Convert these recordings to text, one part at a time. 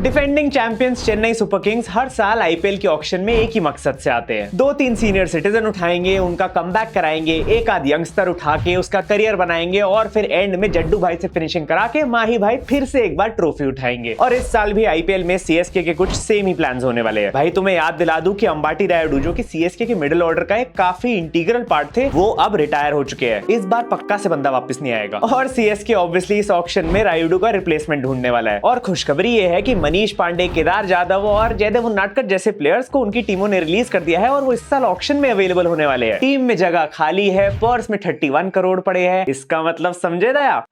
Defending champions Chennai super kings हर साल IPL के ऑक्शन में एक ही मकसद से आते हैं। 2-3 सीनियर सिटीजन उठाएंगे, उनका कमबैक कराएंगे, एक आध यंगस्टर उठा के उसका करियर बनाएंगे और फिर एंड में जड्डू भाई से फिनिशिंग करा के माही भाई फिर से एक बार ट्रॉफी उठाएंगे। और इस साल भी आईपीएल में सीएसके के कुछ सेम ही प्लान्स होने वाले हैं। भाई तुम्हें याद दिला दूं कि अंबाटी रायुडू जो कि सीएसके के मिडिल ऑर्डर का एक काफी इंटीग्रल पार्ट थे, वो अब रिटायर हो चुके हैं। इस बार पक्का से बंदा वापस नहीं आएगा और सीएसके ऑब्वियसली इस ऑक्शन में रायुडू का रिप्लेसमेंट ढूंढने वाला है। और खुशखबरी ये है कि मनीष पांडे, केदार जाधव और जयदेव उन्नाडकर जैसे प्लेयर्स को उनकी टीमों ने रिलीज कर दिया है और वो इस साल ऑक्शन में अवेलेबल होने वाले हैं। टीम में जगह खाली है, पर्स में 31 करोड़ पड़े हैं। इसका मतलब समझे दया?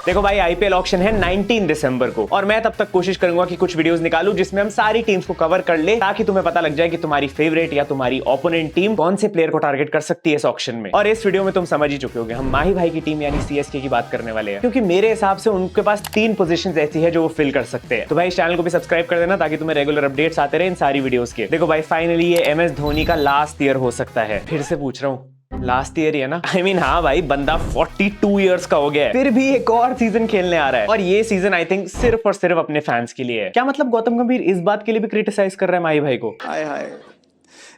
देखो भाई, आईपीएल ऑक्शन है 19 दिसंबर को और मैं तब तक कोशिश करूंगा कि कुछ वीडियोस निकालूं जिसमें हम सारी टीम्स को कवर कर ले, ताकि तुम्हें पता लग जाए कि तुम्हारी फेवरेट या तुम्हारी ओपोनेंट टीम कौन से प्लेयर को टारगेट कर सकती है इस ऑक्शन में। और इस वीडियो में तुम समझ ही चुके होगे, हम माही भाई की टीम यानी सीएसके की बात करने वाले हैं, क्योंकि मेरे हिसाब से उनके पास 3 पोजीशंस ऐसी है जो वो फिल कर सकते हैं। तो भाई इस चैनल को भी सब्सक्राइब कर देना ताकि तुम्हें रेगुलर अपडेट्स आते रहे इन सारी वीडियोस के। देखो भाई, फाइनली ये एमएस धोनी का लास्ट ईयर हो सकता है। फिर से पूछ रहा हूँ, लास्ट ईयर ही है ना? I mean, हाँ भाई, बंदा 42 इयर्स का हो गया है, फिर भी एक और सीजन खेलने आ रहा है। और ये सीजन आई थिंक सिर्फ और सिर्फ अपने फैंस के लिए है। क्या मतलब गौतम गंभीर इस बात के लिए भी क्रिटिसाइज कर रहा है माही भाई को? हाय हाय,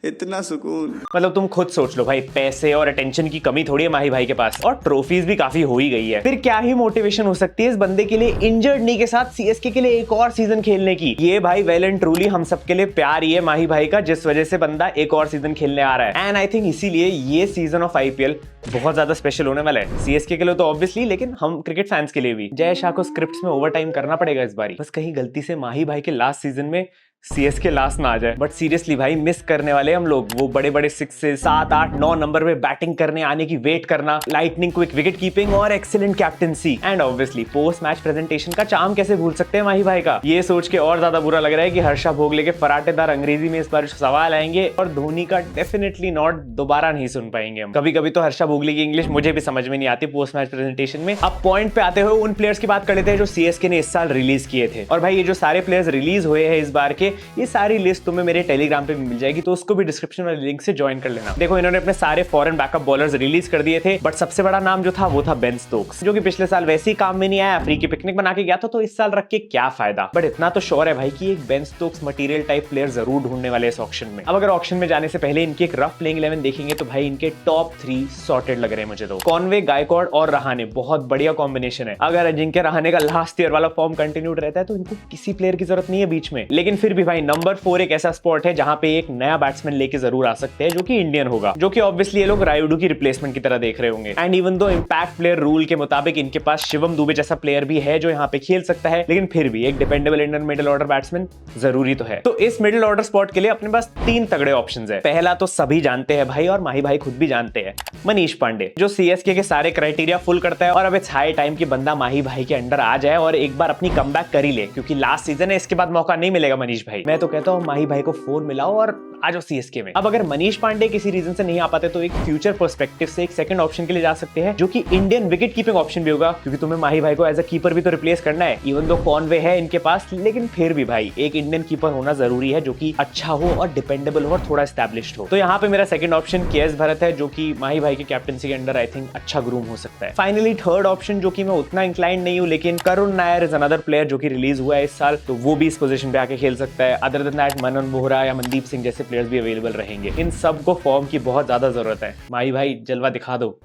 इतना सुकून। मतलब तुम खुद सोच लो भाई, पैसे और अटेंशन की कमी थोड़ी है माही भाई के पास, और ट्रॉफीज भी काफी हो ही गई है। फिर क्या ही मोटिवेशन हो सकती है इस बंदे के लिए इंजर्ड नी के साथ सीएसके के लिए एक और सीजन खेलने की? ये भाई वेल एंड ट्रूली हम सबके लिए प्यार ही है माही भाई का, जिस वजह से बंदा एक और सीजन खेलने आ रहा है। एंड आई थिंक इसीलिए ये सीजन ऑफ आईपीएल बहुत ज्यादा स्पेशल होने वाला है सीएसके के लिए तो ऑब्वियसली, लेकिन हम क्रिकेट फैंस के लिए भी। जय शाह को स्क्रिप्ट्स में ओवरटाइम करना पड़ेगा इस बारी, बस कहीं गलती से माही भाई के लास्ट सीजन में सीएसके लास्ट ना आ जाए। बट सीरियसली भाई, मिस करने वाले हम लोग वो बड़े बड़े 6 7 8 9 नंबर पे बैटिंग करने आने की वेट करना, लाइटनिंग क्विक विकेट कीपिंग और excellent captaincy, and obviously post match presentation का चार्म कैसे भूल सकते हैं माही भाई का। ये सोच के और ज्यादा बुरा लग रहा है कि हर्षा भोगले के फराटेदार अंग्रेजी में इस बार सवाल आएंगे और धोनी का डेफिनेटली नॉट दोबारा नहीं सुन पाएंगे हम। कभी कभी तो हर्षा भोगले की इंग्लिश मुझे भी समझ में नहीं आती पोस्ट मैच प्रेजेंटेशन में। अब पॉइंट पे आते हुए उन प्लेयर्स की बात कर लेते हैं जो सीएसके ने इस साल रिलीज किए थे। और भाई ये जो सारे प्लेयर्स रिलीज हुए हैं इस बार के, ये सारी लिस्ट तुम्हें मेरे टेलीग्राम पे भी मिल जाएगी, तो उसको भी डिस्क्रिप्शन वाले लिंक से ज्वाइन कर लेना। देखो, इन्होंने अपने सारे फॉरेन बैकअप बॉलर्स रिलीज कर दिए थे, बट सबसे बड़ा नाम जो था वो था बेन स्टोक्स, जो कि पिछले साल वैसे ही काम में नहीं आया, अफ्रीकी पिकनिक बना के गया था, तो इस साल रख के क्या फायदा। बट इतना तो श्योर है भाई कि एक Ben Stokes material type player जरूर ढूंढने वाले इस ऑक्शन में। अब अगर ऑक्शन में जाने से पहले इनकी एक रफ प्लेइंग 11 देखेंगे तो भाई इनके टॉप 3 सॉर्टेड लग रहे हैं मुझे तो। कॉनवे, गायकवाड और रहाणे बहुत बढ़िया कॉम्बिनेशन है। अगर अजिंक्य रहाणे का लास्ट ईयर वाला फॉर्म कंटिन्यूड रहता है तो इनको किसी प्लेयर की जरूरत नहीं है बीच में। लेकिन फिर भी भाई नंबर 4 एक ऐसा स्पॉट है जहां पे एक नया बैट्समैन लेके जरूर आ सकते हैं, जो कि इंडियन होगा, जो कि ऑब्वियसली ये लोग रायुडू की रिप्लेसमेंट की तरह देख रहे होंगे। And even though impact player rule के मुताबिक इनके पास शिवम दुबे जैसा प्लेयर भी है जो यहाँ पे खेल सकता है, लेकिन फिर भी एक dependable Indian middle order batsman जरूरी तो है। तो इस मिडिल ऑर्डर स्पॉट के लिए अपने पास 3 तगड़े ऑप्शंस है। पहला तो सभी जानते हैं भाई, और माही भाई खुद भी जानते हैं, मनीष पांडे, जो सीएसके के सारे क्राइटेरिया फुल करता है। और अब इट्स हाई टाइम की बंदा माही भाई के अंडर आ जाए और एक बार अपनी कमबैक कर ही ले, क्योंकि लास्ट सीजन है, इसके बाद मौका नहीं मिलेगा मनीष भाई। मैं तो कहता हूँ माही भाई को फोन मिलाओ और आ जाओ सीएसके में। अब अगर मनीष पांडे किसी रीजन से नहीं आ पाते तो एक फ्यूचर पर्सपेक्टिव से एक सेकंड ऑप्शन के लिए जा सकते हैं, जो कि इंडियन विकेट कीपिंग ऑप्शन भी होगा, क्योंकि तुम्हें माही भाई को एज अ कीपर भी तो रिप्लेस करना है। इवन दो कॉनवे है इनके पास, लेकिन फिर भी भाई एक इंडियन कीपर होना जरूरी है, जो कि अच्छा हो और डिपेंडेबल हो और थोड़ा एस्टैब्लिश्ड हो। तो यहाँ पे मेरा सेकंड ऑप्शन केएस भरत है, जो कि माही भाई की कैप्टनसी के अंडर आई थिंक अच्छा ग्रूम हो सकता है। फाइनली थर्ड ऑप्शन, जो कि मैं उतना इंक्लाइंड नहीं हूँ, लेकिन Karun Nair is another player जो कि रिलीज हुआ है इस साल, तो वो भी इस पोजीशन पे आके खेल सकता है। अदर देन दैट मनन बोहरा या मनदीप सिंह जैसे प्लेयर्स भी अवेलेबल रहेंगे। इन सबको फॉर्म की बहुत ज्यादा जरूरत है। माही भाई जलवा दिखा दो,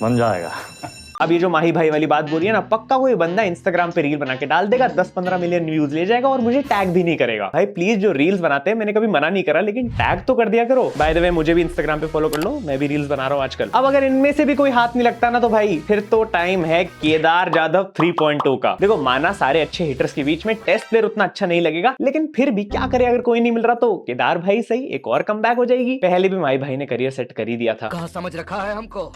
बन जाएगा। अब ये जो माही भाई वाली बात बोली है ना, पक्का कोई बंदा इंस्टाग्राम पे रील बना के डाल देगा, 10-15 मिलियन व्यूज ले जाएगा और मुझे टैग भी नहीं करेगा। भाई प्लीज, जो रील्स बनाते हैं, मैंने कभी मना नहीं करा, लेकिन टैग तो कर दिया करो। बाय द वे, मुझे भी इंस्टाग्राम पे फॉलो कर लो, मैं भी रील्स बना रहा हूँ आजकल। अब अगर इनमें से भी कोई हाथ नहीं लगता ना, तो भाई फिर तो टाइम है केदार जाधव 3.0 का। देखो, माना सारे अच्छे हिटर्स के बीच में टेस्ट प्लेयर उतना अच्छा नहीं लगेगा, लेकिन फिर भी क्या करे, अगर कोई नहीं मिल रहा तो केदार भाई सही, एक और कमबैक हो जाएगी। पहले भी माही भाई ने करियर सेट कर ही दिया था। कहाँ समझ रखा है हमको।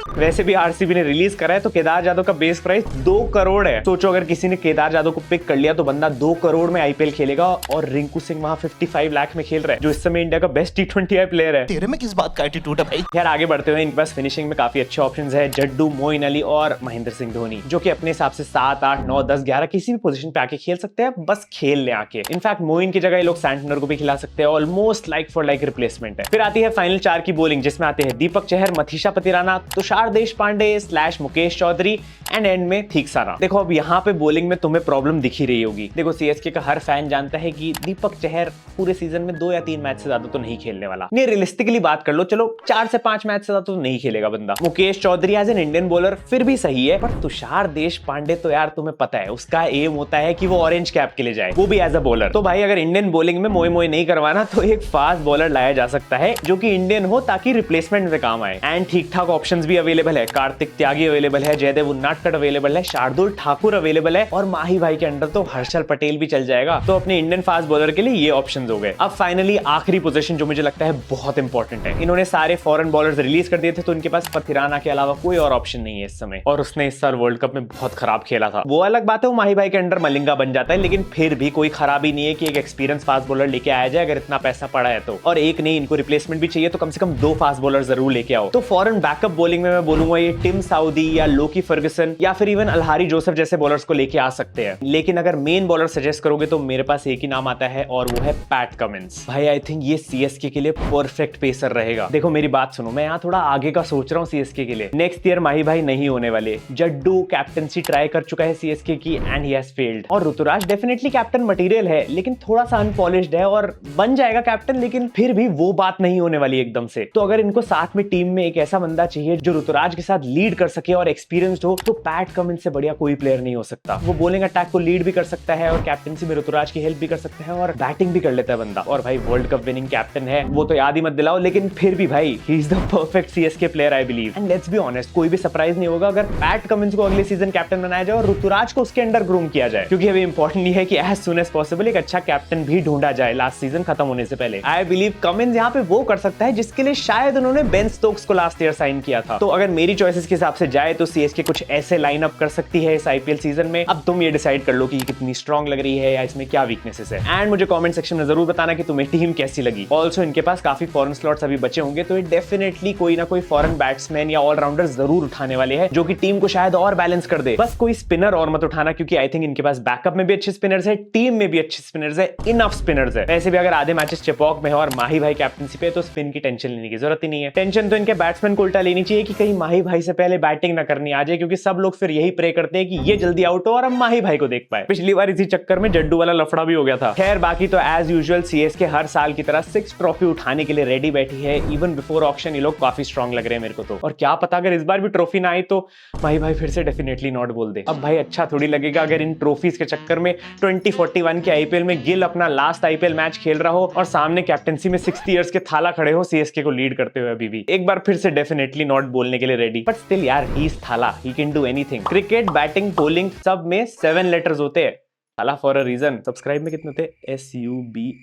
वैसे भी आरसीबी ने रिलीज करा है, तो केदार जाधव का बेस प्राइस 2 करोड़ है। सोचो अगर किसी ने केदार जाधव को पिक कर लिया तो बंदा 2 करोड़ में आईपीएल खेलेगा, और रिंकू सिंह वहां 55 लाख में खेल रहा है, जो इस समय इंडिया का बेस्ट T20 प्लेयर है। तेरे में किस बात का एटीट्यूड है भाई। यार आगे बढ़ते हुए इनके पास फिनिशिंग में काफी अच्छे ऑप्शंस है, जड्डू, मोइन अली और महेंद्र सिंह धोनी, जो कि अपने हिसाब से 7, 8, 9, 10, 11 किसी भी पोजीशन पे आके खेल सकते हैं, बस खेल ले आके। इनफैक्ट मोइन की जगह ये लोग सैंटनर को भी खिला सकते हैं, almost like for like replacement है। फिर आती है फाइनल 4 की बॉलिंग, जिसमें आते हैं दीपक चहर, मथीशा पतिराना, तुषार तुषार देशपांडे / मुकेश चौधरी एंड एंड में थीक्साना। देखो अब यहाँ पे बॉलिंग में तुम्हें प्रॉब्लम दिख ही रही होगी। देखो सीएसके का हर फैन जानता है कि दीपक चहर पूरे सीजन में 2 या 3 मैच से ज्यादा तो नहीं खेलने वाला। नहीं, रियलिस्टिकली बात कर लो, चलो 4 से 5 मैच से ज्यादा तो नहीं खेलेगा बंदा। Mukesh Chaudhary as an Indian bowler फिर भी सही है, पर तुषार देशपांडे तो यार तुम्हें पता है उसका एम होता है कि वो ऑरेंज कैप के लिए जाए, वो भी एज अ बॉलर। तो भाई अगर इंडियन बॉलिंग में मोए मोए नहीं करवाना तो एक फास्ट बॉलर लाया जा सकता है जो कि इंडियन हो, ताकि रिप्लेसमेंट में काम आए। एंड ठीक ठाक ऑप्शंस भी अवेलेबल है। कार्तिक त्यागी अवेलेबल है, जयदेव उन्नाडकट अवेलेबल है, शार्दुल ठाकुर अवेलेबल है, और माही भाई के अंडर तो हर्षल पटेल भी चल जाएगा। तो अपने इंडियन फास्ट बॉलर के लिए ये ऑप्शंस हो गए। अब फाइनली आखिरी पोजीशन जो मुझे लगता है बहुत इंपॉर्टेंट है। इन्होंने सारे फॉरेन बॉलर्स रिलीज कर दिए थे, तो इनके पास पथिराना के अलावा कोई और ऑप्शन नहीं है इस समय, और उसने इस साल वर्ल्ड कप में बहुत खराब खेला था। वो अलग बात है, वो माही भाई के अंडर मलिंगा बन जाता है, लेकिन फिर भी कोई खराबी नहीं है कि एक एक्सपीरियंस फास्ट बॉलर लेके आया जाए अगर इतना पैसा पड़ा है तो। और एक नहीं, इनको रिप्लेसमेंट भी चाहिए तो कम से कम 2 फास्ट बॉलर जरूर लेके आओ। तो फॉरेन बैकअप बॉलिंग में मैं बोलूंगा ये टिम साउदी या लोकी फर्गुसन या फिर इवन अलहारी जोसेफ जैसे बॉलर्स को लेके आ सकते हैं। लेकिन अगर मेन बॉलर सजेस्ट करोगे तो मेरे पास एक ही नाम आता है, और वो है पैट कमिंस। भाई आई थिंक ये सीएसके के लिए परफेक्ट पेसर रहेगा। देखो मेरी बात सुनो, मैं यहाँ थोड़ा आगे का सोच रहा हूँ सीएसके के लिए। नेक्स्ट ईयर माही भाई नहीं होने वाले। जड्डू कैप्टनसी ट्राई कर चुका है सीएसके की एंड ही हैज फेल्ड। और ऋतुराज डेफिनेटली कैप्टन मटेरियल है, लेकिन थोड़ा सा अनपॉलिश्ड है और बन जाएगा कैप्टन, लेकिन फिर भी वो बात नहीं होने वाली एकदम से। तो अगर इनको साथ में टीम में एक ऐसा बंदा चाहिए जो ऋतुराज के साथ लीड कर सके और एक्सपीरियंस्ड हो, तो पैट कमिंस से बढ़िया कोई प्लेयर नहीं हो सकता। वो बॉलिंग अटैक को लीड भी कर सकता है और कैप्टनसी में ऋतुराज की हेल्प भी कर सकता है और बैटिंग भी कर लेता है बंदा। और भाई वर्ल्ड कप विनिंग कैप्टन है, वो तो याद ही मत दिलाओ, लेकिन फिर भी भाई he is the perfect CSK player I believe. And let's be honest, कोई भी सरप्राइज नहीं होगा अगर पैट कमिंस को अगले सीजन कैप्टन बनाया जाए और ऋतुराज को उसके अंडर ग्रूम किया जाए, क्योंकि अभी इंपॉर्टेंट नहीं है कि एज सुन एज पॉसिबल एक अच्छा कैप्टन भी ढूंढा जाए लास्ट सीजन खत्म होने से पहले। आई बिलीव कमिंस यहाँ पे वो कर सकता है जिसके लिए शायद उन्होंने बेन स्टोक्स को लास्ट ईयर साइन किया था। तो अगर मेरी चॉइसेस के हिसाब से जाए तो सीएसके कुछ ऐसे लाइन अप कर सकती है इस आईपीएल सीजन में। अब तुम ये डिसाइड कर लो कि कितनी स्ट्रांग लग रही है या इसमें क्या वीकनेसेस है। एंड मुझे कमेंट सेक्शन में जरूर बताना कि तुम्हें टीम कैसी लगी। ऑल्सो इनके पास काफी फॉरेन स्लॉट्स अभी बचे होंगे, तो ये डेफिनेटली कोई ना कोई फॉरेन बैट्समैन या ऑलराउंडर जरूर उठाने वाले हैं जो कि टीम को शायद और बैलेंस कर दे। बस कोई स्पिनर और मत उठाना, क्योंकि आई थिंक इनके पास बैकअप में भी अच्छे स्पिनर्स है, टीम में भी अच्छे स्पिनर्स है, इनफ स्पिनर्स है। वैसे भी अगर आधे मैचेस चेपॉक में है और माही भाई कैप्टनसी पे, तो स्पिन की टेंशन लेने की जरूरत ही नहीं है। टेंशन तो इनके बैट्समैन को उल्टा लेनी चाहिए कि कहीं माही भाई से पहले बैटिंग ना करनी आ जाए, क्योंकि सब लोग फिर यही प्रे करते हैं कि ये जल्दी आउट हो और हम माही भाई को देख पाए। पिछली बार इसी चक्कर में जड्डू वाला लफड़ा भी हो गया था। खैर बाकी तो एज यूजुअल सीएसके हर साल की तरह 6 ट्रॉफी उठाने के लिए रेडी बैठी है। इवन बिफोर ऑक्शन ये लोग काफी स्ट्रांग लग रहे हैं मेरे को तो। और क्या पता अगर इस बार भी ट्रॉफी ना आई तो माही भाई फिर से डेफिनेटली नॉट बोल दे। अब भाई अच्छा थोड़ी लगेगा अगर इन ट्रॉफीज के चक्कर में 2041 के आईपीएल में गिल अपना लास्ट आईपीएल मैच खेल रहा हो और सामने कैप्टनसी में 60 इयर्स के थाला खड़े हो सीएसके को लीड करते हुए। अभी भी एक बार फिर से डेफिनेटली नॉट बोलने के लिए रेडी, बट स्टिल यार ही इज थाला, he can do anything. Cricket, batting, bowling सब में 7 लेटर्स होते हैं, थाला फॉर अ रीजन। सब्सक्राइब में कितने थे? SUBSCRIBE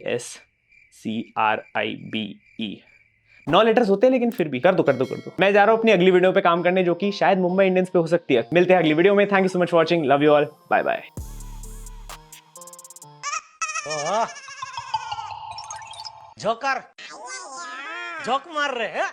9 लेटर्स होते हैं, लेकिन फिर भी कर दो। मैं जा रहा हूं अपनी अगली वीडियो पे काम करने, जो कि शायद मुंबई इंडियंस पे हो सकती है। मिलते हैं अगली वीडियो में। Thank you so much watching, love you all, bye bye. Joker joke मार रहे हैं